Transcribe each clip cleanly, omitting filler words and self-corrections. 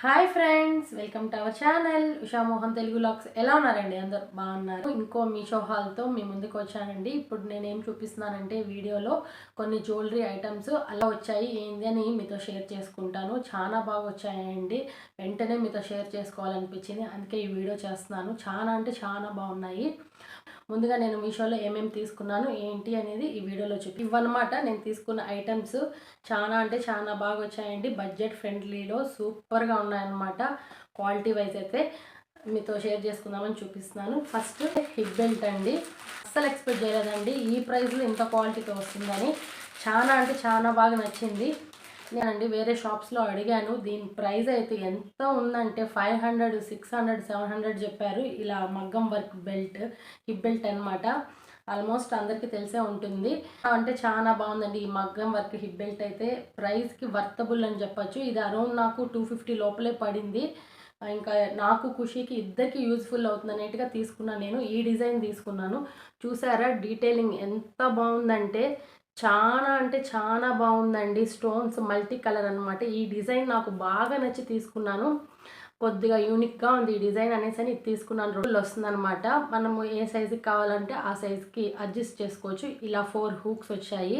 Hi friends, welcome to our channel Usha Mohan Telugu vlogs. ఎలా ఉన్నారండి? అందరు బాగున్నారు. ఇంకో మీషో హాల్తో మీ ముందుకు వచ్చానండి. ఇప్పుడు నేనేం చూపిస్తున్నానంటే వీడియోలో కొన్ని జ్యువెలరీ ఐటమ్స్ అలా వచ్చాయి, ఏంది అని మీతో షేర్ చేసుకుంటాను. చాలా బాగా వచ్చాయండి. వెంటనే మీతో షేర్ చేసుకోవాలనిపించింది, అందుకే ఈ వీడియో చేస్తున్నాను. చాలా అంటే చాలా బాగున్నాయి. ముందుగా నేను మీషోలో ఏమేమి తీసుకున్నాను ఏంటి అనేది ఈ వీడియోలో ఇవన్నమాట నేను తీసుకున్న ఐటమ్స్. చాలా అంటే చాలా బాగా వచ్చాయండి. బడ్జెట్ ఫ్రెండ్లీలో సూపర్గా ఉన్నాయన్నమాట. క్వాలిటీ వైజ్ అయితే మీతో షేర్ చేసుకుందామని చూపిస్తున్నాను. ఫస్ట్ హిప్ బెల్ట్ అండి. అస్సలు ఎక్స్పెక్ట్ చేయలేదండి ఈ ప్రైస్లో ఇంత క్వాలిటీతో వస్తుందని. చాలా అంటే చాలా బాగా నచ్చింది. నేనండి వేరే షాప్స్లో అడిగాను, దీని ప్రైస్ అయితే ఎంత ఉందంటే 500, 600, 700 చెప్పారు. ఇలా మగ్గం వర్క్ బెల్ట్, హిప్ బెల్ట్ అనమాట. ఆల్మోస్ట్ అందరికీ తెలిసే ఉంటుంది. అంటే చాలా బాగుందండి ఈ మగ్గం వర్క్ హిప్ బెల్ట్ అయితే. ప్రైస్కి వర్తబుల్ అని చెప్పచ్చు. ఇది అరౌండ్ నాకు 250 లోపలే పడింది. ఇంకా నాకు ఖుషికి ఇద్దరికి యూజ్ఫుల్ అవుతుంది అనేట్టుగా తీసుకున్నాను. నేను ఈ డిజైన్ తీసుకున్నాను. చూసారా డీటెయిలింగ్ ఎంత బాగుందంటే చాలా అంటే చాలా బాగుందండి. స్టోన్స్ మల్టీ కలర్ అనమాట. ఈ డిజైన్ నాకు బాగా నచ్చి తీసుకున్నాను. కొద్దిగా యూనిక్గా ఉంది ఈ డిజైన్ అనేసి అని తీసుకున్నాను. రోజులు వస్తుంది అనమాట. మనము ఏ సైజుకి కావాలంటే ఆ సైజుకి అడ్జస్ట్ చేసుకోవచ్చు. ఇలా 4 హూక్స్ వచ్చాయి.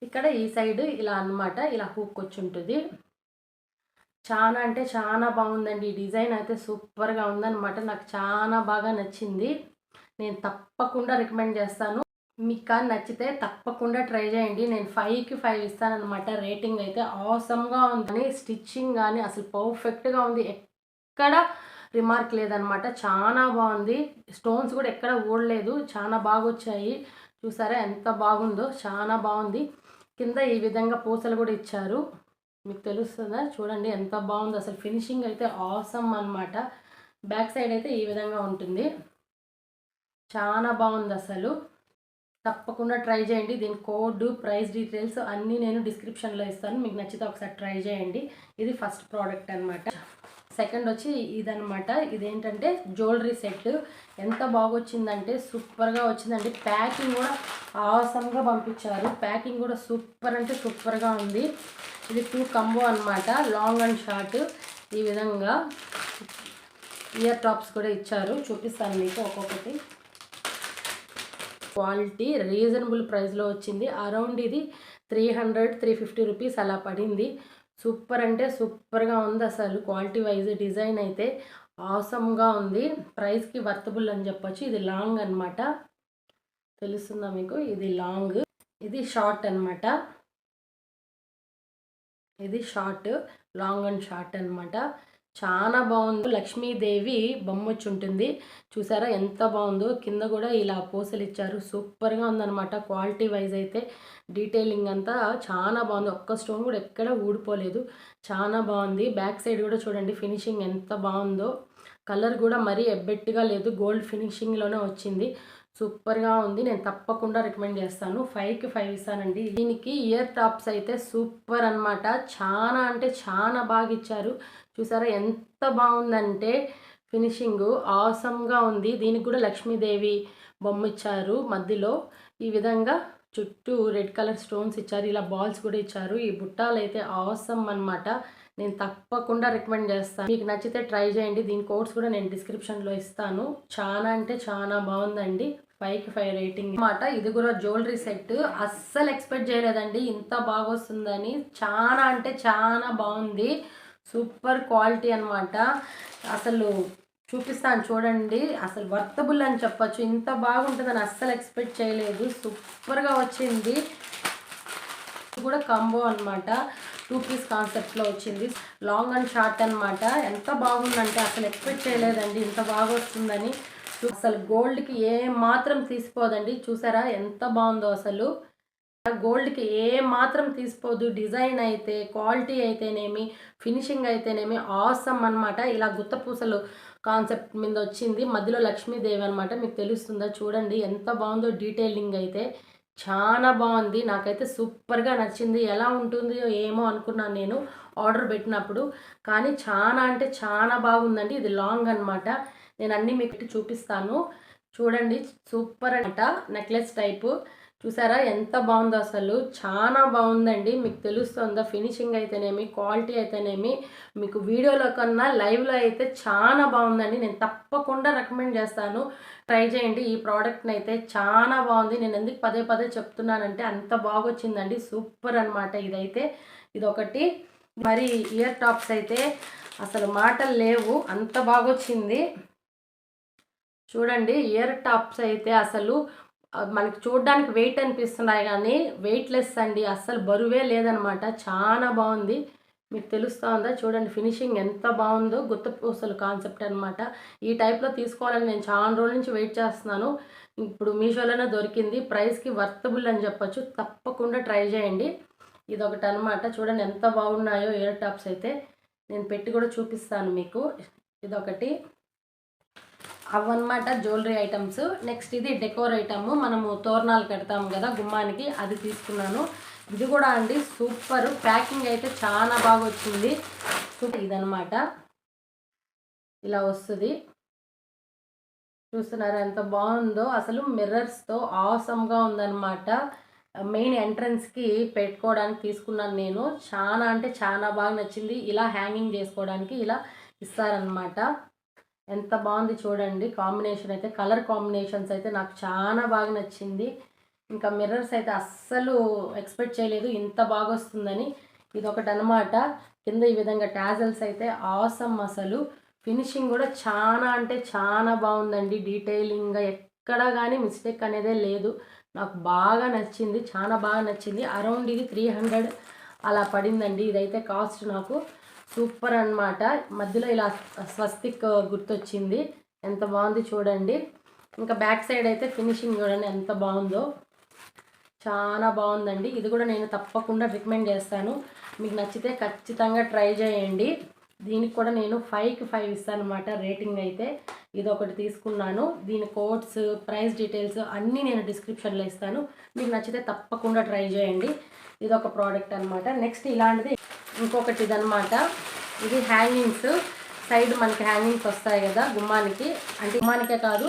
ఇక్కడ ఈ సైడ్ ఇలా అనమాట, ఇలా హూక్ వచ్చి ఉంటుంది. చాలా అంటే చాలా బాగుందండి. ఈ డిజైన్ అయితే సూపర్గా ఉందన్నమాట. నాకు చాలా బాగా నచ్చింది. నేను తప్పకుండా రికమెండ్ చేస్తాను. మీకు కానీ నచ్చితే తప్పకుండా ట్రై చేయండి. నేను 5కి 5 ఇస్తానన్నమాట. రేటింగ్ అయితే ఆసమ్గా ఉంది. స్టిచ్చింగ్ కానీ అసలు పర్ఫెక్ట్గా ఉంది. ఎక్కడ రిమార్క్ లేదనమాట. చాలా బాగుంది. స్టోన్స్ కూడా ఎక్కడ ఊడలేదు. చాలా బాగా వచ్చాయి. చూసారా ఎంత బాగుందో, చాలా బాగుంది. కింద ఈ విధంగా పూసలు కూడా ఇచ్చారు. మీకు తెలుస్తుందా? చూడండి ఎంత బాగుందో. అసలు ఫినిషింగ్ అయితే ఆసమ్ అనమాట. బ్యాక్ సైడ్ అయితే ఈ విధంగా ఉంటుంది. చాలా బాగుంది అసలు. తప్పకుండా ట్రై చేయండి. దీని కోడ్, ప్రైస్ డీటెయిల్స్ అన్నీ నేను డిస్క్రిప్షన్లో ఇస్తాను. మీకు నచ్చితే ఒకసారి ట్రై చేయండి. ఇది ఫస్ట్ ప్రోడక్ట్ అనమాట. సెకండ్ వచ్చి ఇదనమాట. ఇదేంటంటే జ్యువెలరీ సెట్. ఎంత బాగొచ్చిందంటే సూపర్గా వచ్చిందండి. ప్యాకింగ్ కూడా ఆసమ్గా పంపించారు. ప్యాకింగ్ కూడా సూపర్ అంటే సూపర్గా ఉంది. ఇది 2 కంబో అనమాట, లాంగ్ అండ్ షార్ట్. ఈ విధంగా ఇయర్ టాప్స్ కూడా ఇచ్చారు. చూపిస్తాను మీకు ఒక్కొక్కటి. క్వాలిటీ రీజనబుల్ ప్రైస్లో వచ్చింది. అరౌండ్ ఇది 300, 350 రూపీస్ అలా పడింది. సూపర్ అంటే సూపర్గా ఉంది అసలు. క్వాలిటీ వైజ్ డిజైన్ అయితే ఆసమ్గా ఉంది. ప్రైస్కి వర్తబుల్ అని చెప్పొచ్చు. ఇది లాంగ్ అనమాట. తెలుస్తుందా మీకు? ఇది లాంగ్, ఇది షార్ట్ అనమాట. ఇది షార్ట్, లాంగ్ అండ్ షార్ట్ అనమాట. చాలా బాగుంది. లక్ష్మీదేవి బొమ్మ వచ్చి ఉంటుంది. చూసారా ఎంత బాగుందో. కింద కూడా ఇలా పూసలు ఇచ్చారు. సూపర్గా ఉందన్నమాట. క్వాలిటీ వైజ్ అయితే డీటెయిలింగ్ అంతా చాలా బాగుంది. ఒక్క స్టోన్ కూడా ఎక్కడ ఊడిపోలేదు. చాలా బాగుంది. బ్యాక్ సైడ్ కూడా చూడండి ఫినిషింగ్ ఎంత బాగుందో. కలర్ కూడా మరీ ఎబ్బెట్టుగా లేదు, గోల్డ్ ఫినిషింగ్లోనే వచ్చింది. సూపర్గా ఉంది. నేను తప్పకుండా రికమెండ్ చేస్తాను. 5కి 5 ఇస్తానండి. దీనికి ఇయర్ టాప్స్ అయితే సూపర్ అనమాట. చాలా అంటే చాలా బాగా ఇచ్చారు. చూసారా ఎంత బాగుందంటే ఫినిషింగ్ ఆసమ్గా ఉంది. దీనికి కూడా లక్ష్మీదేవి బొమ్మ ఇచ్చారు. మధ్యలో ఈ విధంగా చుట్టూ రెడ్ కలర్ స్టోన్స్ ఇచ్చారు. ఇలా బాల్స్ కూడా ఇచ్చారు. ఈ బుట్టాలు అయితే ఆసమ్ అనమాట. నేను తప్పకుండా రికమెండ్ చేస్తాను. మీకు నచ్చితే ట్రై చేయండి. దీని కోడ్స్ కూడా నేను డిస్క్రిప్షన్లో ఇస్తాను. చాలా అంటే చాలా బాగుందండి. 5కి 5 రేటింగ్ అనమాట. ఇది కూడా జ్యువెలరీ సెట్. అస్సలు ఎక్స్పెక్ట్ చేయలేదండి ఇంత బాగా వస్తుందని. చాలా అంటే చాలా బాగుంది. సూపర్ క్వాలిటీ అనమాట. అసలు చూపిస్తాను చూడండి. అసలు వర్తబుల్ అని చెప్పచ్చు. ఇంత బాగుంటుందని అస్సలు ఎక్స్పెక్ట్ చేయలేదు. సూపర్గా వచ్చింది. ఇది కూడా కాంబో అనమాట. 2 పీస్ కాన్సెప్ట్లో వచ్చింది. లాంగ్ అండ్ షార్ట్ అనమాట. ఎంత బాగుందంటే అసలు ఎక్స్పెక్ట్ చేయలేదండి ఇంత బాగా వస్తుందని. అసలు గోల్డ్కి ఏ మాత్రం తీసిపోదండి. చూసారా ఎంత బాగుందో అసలు. గోల్డ్కి ఏ మాత్రం తీసిపోదు. డిజైన్ అయితే, క్వాలిటీ అయితేనేమి, ఫినిషింగ్ అయితేనేమి ఆసమ్ అనమాట. ఇలా గుత్తపూసలు కాన్సెప్ట్ మీద వచ్చింది. మధ్యలో లక్ష్మీదేవి అనమాట. మీకు తెలుస్తుందా? చూడండి ఎంత బాగుందో. డీటెయిలింగ్ అయితే చాలా బాగుంది. నాకైతే సూపర్గా నచ్చింది. ఎలా ఉంటుందో ఏమో అనుకున్నాను నేను ఆర్డర్ పెట్టినప్పుడు, కానీ చాలా అంటే చాలా బాగుందండి. ఇది లాంగ్ అనమాట. నేను అన్నీ మీకు చూపిస్తాను చూడండి. సూపర్ అనమాట. నెక్లెస్ టైపు చూసారా ఎంత బాగుందో, అసలు చాలా బాగుందండి. మీకు తెలుస్తుందా ఫినిషింగ్ అయితేనేమి, క్వాలిటీ అయితేనేమి, మీకు వీడియోలో కన్నా లైవ్లో అయితే చాలా బాగుందండి. నేను తప్పకుండా రికమెండ్ చేస్తాను, ట్రై చేయండి. ఈ ప్రోడక్ట్ని అయితే చాలా బాగుంది. నేను ఎందుకు పదే పదే చెప్తున్నానంటే అంత బాగొచ్చిందండి, సూపర్ అనమాట. ఇదైతే ఇదొకటి. మరి ఇయర్ టాప్స్ అయితే అసలు మాటలు లేవు, అంత బాగొచ్చింది. చూడండి ఇయర్ టాప్స్ అయితే అసలు మనకి చూడడానికి వెయిట్ అనిపిస్తున్నాయి కానీ వెయిట్లెస్ అండి, అస్సలు బరువే లేదనమాట. చాలా బాగుంది. మీకు తెలుస్తూ ఉందా చూడండి ఫినిషింగ్ ఎంత బాగుందో. గుత్త పూసలు కాన్సెప్ట్ అనమాట. ఈ టైప్లో తీసుకోవాలని నేను చాలా రోజుల నుంచి వెయిట్ చేస్తున్నాను. ఇప్పుడు మీషోలోనే దొరికింది, ప్రైస్కి వర్తబుల్ అని చెప్పొచ్చు. తప్పకుండా ట్రై చేయండి. ఇదొకటి అనమాట. చూడండి ఎంత బాగున్నాయో ఇయర్ టాప్స్ అయితే. నేను పెట్టి కూడా చూపిస్తాను మీకు. ఇదొకటి. అవన్నమాట జ్యువెలరీ ఐటమ్స్. నెక్స్ట్ ఇది డెకోర్ ఐటమ్, మనము తోరణాలు కడతాము కదా గుమ్మానికి, అది తీసుకున్నాను. ఇది కూడా అండి సూపర్. ప్యాకింగ్ అయితే చాలా బాగా వచ్చింది. ఇదనమాట, ఇలా వస్తుంది. చూస్తున్నారా ఎంత బాగుందో, అసలు మిర్రర్స్తో ఆసమ్గా ఉందన్నమాట. మెయిన్ ఎంట్రన్స్కి పెట్టుకోవడానికి తీసుకున్నాను నేను. చాలా అంటే చాలా బాగా నచ్చింది. ఇలా హ్యాంగింగ్ చేసుకోవడానికి ఇలా ఇస్తారనమాట. ఎంత బాగుంది చూడండి. కాంబినేషన్ అయితే, కలర్ కాంబినేషన్స్ అయితే నాకు చాలా బాగా నచ్చింది. ఇంకా మిర్రర్స్ అయితే అస్సలు ఎక్స్పెక్ట్ చేయలేదు ఇంత బాగా వస్తుందని. ఇదొకటి అనమాట. కింద ఈ విధంగా టాజల్స్ అయితే ఆసమ్. అసలు ఫినిషింగ్ కూడా చాలా అంటే చాలా బాగుందండి. డీటెయిలింగ్గా ఎక్కడా కానీ మిస్టేక్ అనేదే లేదు. నాకు బాగా నచ్చింది, చాలా బాగా నచ్చింది. అరౌండ్ ఇది 300 అలా పడిందండి. ఇదైతే కాస్ట్ నాకు. సూపర్ అనమాట. మధ్యలో ఇలా స్వస్తిక్ గుర్తొచ్చింది, ఎంత బాగుంది చూడండి. ఇంకా బ్యాక్ సైడ్ అయితే ఫినిషింగ్ చూడండి ఎంత బాగుందో, చాలా బాగుందండి. ఇది కూడా నేను తప్పకుండా రికమెండ్ చేస్తాను. మీకు నచ్చితే ఖచ్చితంగా ట్రై చేయండి. దీనికి కూడా నేను 5కి 5 ఇస్తాను అనమాట రేటింగ్ అయితే. ఇది ఒకటి తీసుకున్నాను. దీని కోడ్స్, ప్రైస్ డీటెయిల్స్ అన్నీ నేను డిస్క్రిప్షన్లో ఇస్తాను. మీకు నచ్చితే తప్పకుండా ట్రై చేయండి. ఇది ఒక ప్రోడక్ట్ అనమాట. నెక్స్ట్ ఇలాంటిది ఇంకొకటి ఇదనమాట. ఇది హ్యాంగింగ్స్. సైడ్ మనకి హ్యాంగింగ్స్ వస్తాయి కదా గుమ్మానికి, అంటే గుమ్మానికే కాదు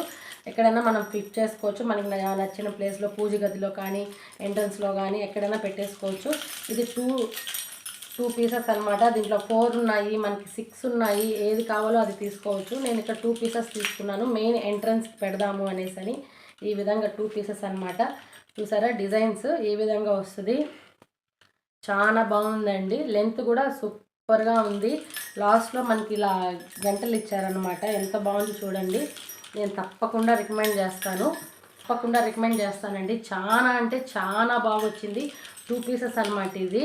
ఎక్కడైనా మనం ఫిట్ చేసుకోవచ్చు. మనకి నచ్చిన ప్లేస్లో, పూజ గదిలో కానీ ఎంట్రన్స్లో కానీ ఎక్కడైనా పెట్టేసుకోవచ్చు. ఇది టూ పీసెస్ అనమాట. దీంట్లో 4 ఉన్నాయి, మనకి 6 ఉన్నాయి. ఏది కావాలో అది తీసుకోవచ్చు. నేను ఇక్కడ 2 పీసెస్ తీసుకున్నాను, మెయిన్ ఎంట్రన్స్కి పెడదాము అనేసి. ఈ విధంగా 2 పీసెస్ అనమాట. చూసారా డిజైన్స్ ఏ విధంగా వస్తుంది, చాలా బాగుందండి. లెంత్ కూడా సూపర్గా ఉంది. లాస్ట్లో మనకి ఇలా గంటలు ఇచ్చారనమాట. ఎంత బాగుంది చూడండి. నేను తప్పకుండా రికమెండ్ చేస్తానండి. చాలా అంటే చాలా బాగా వచ్చింది. 2 పీసెస్ అనమాట ఇది.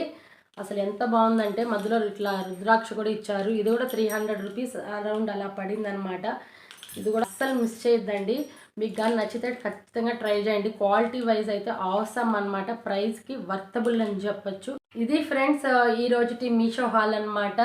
అసలు ఎంత బాగుందంటే మధ్యలో ఇట్లా రుద్రాక్ష కూడా ఇచ్చారు. ఇది కూడా 300 రూపీస్ అరౌండ్ అలా పడింది అనమాట. ఇది కూడా అస్సలు మిస్ చేయొద్దండి. మీకు కానీ నచ్చితే ఖచ్చితంగా ట్రై చేయండి. క్వాలిటీ వైజ్ అయితే ఆసమ్ అనమాట. ప్రైస్కి వర్తబుల్ అని చెప్పొచ్చు. ఇది ఫ్రెండ్స్ ఈ రోజుటి మీషో హాల్ అనమాట.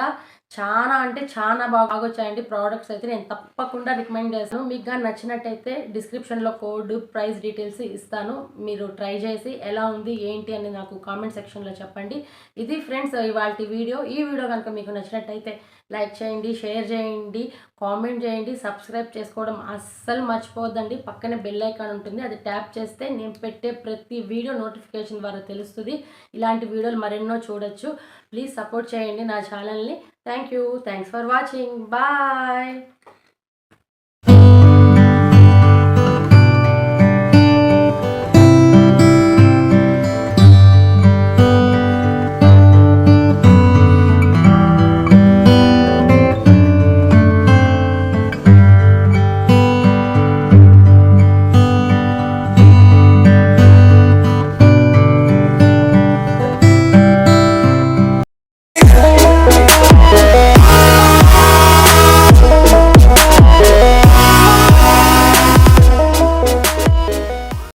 చాలా అంటే చాలా బాగా వచ్చాయండి ప్రోడక్ట్స్ అయితే. నేను తప్పకుండా రికమెండ్ చేస్తాను. మీకు కానీ నచ్చినట్టయితే డిస్క్రిప్షన్లో కోడ్, ప్రైస్ డీటెయిల్స్ ఇస్తాను. మీరు ట్రై చేసి ఎలా ఉంది ఏంటి అని నాకు కామెంట్ సెక్షన్లో చెప్పండి. ఇది ఫ్రెండ్స్ ఇవాళ వీడియో. ఈ వీడియో కనుక మీకు నచ్చినట్టయితే లైక్ చేయండి, షేర్ చేయండి, కామెంట్ చేయండి, సబ్స్క్రైబ్ చేసుకోవడం అస్సలు మర్చిపోవద్దండి. పక్కనే బెల్ ఐకాన్ ఉంటుంది, అది ట్యాప్ చేస్తే నేను పెట్టే ప్రతి వీడియో నోటిఫికేషన్ ద్వారా తెలుస్తుంది. ఇలాంటి వీడియోలు మరెన్నో చూడొచ్చు. ప్లీజ్ సపోర్ట్ చేయండి నా ఛానల్ని. Thank you. Thanks for watching. Bye.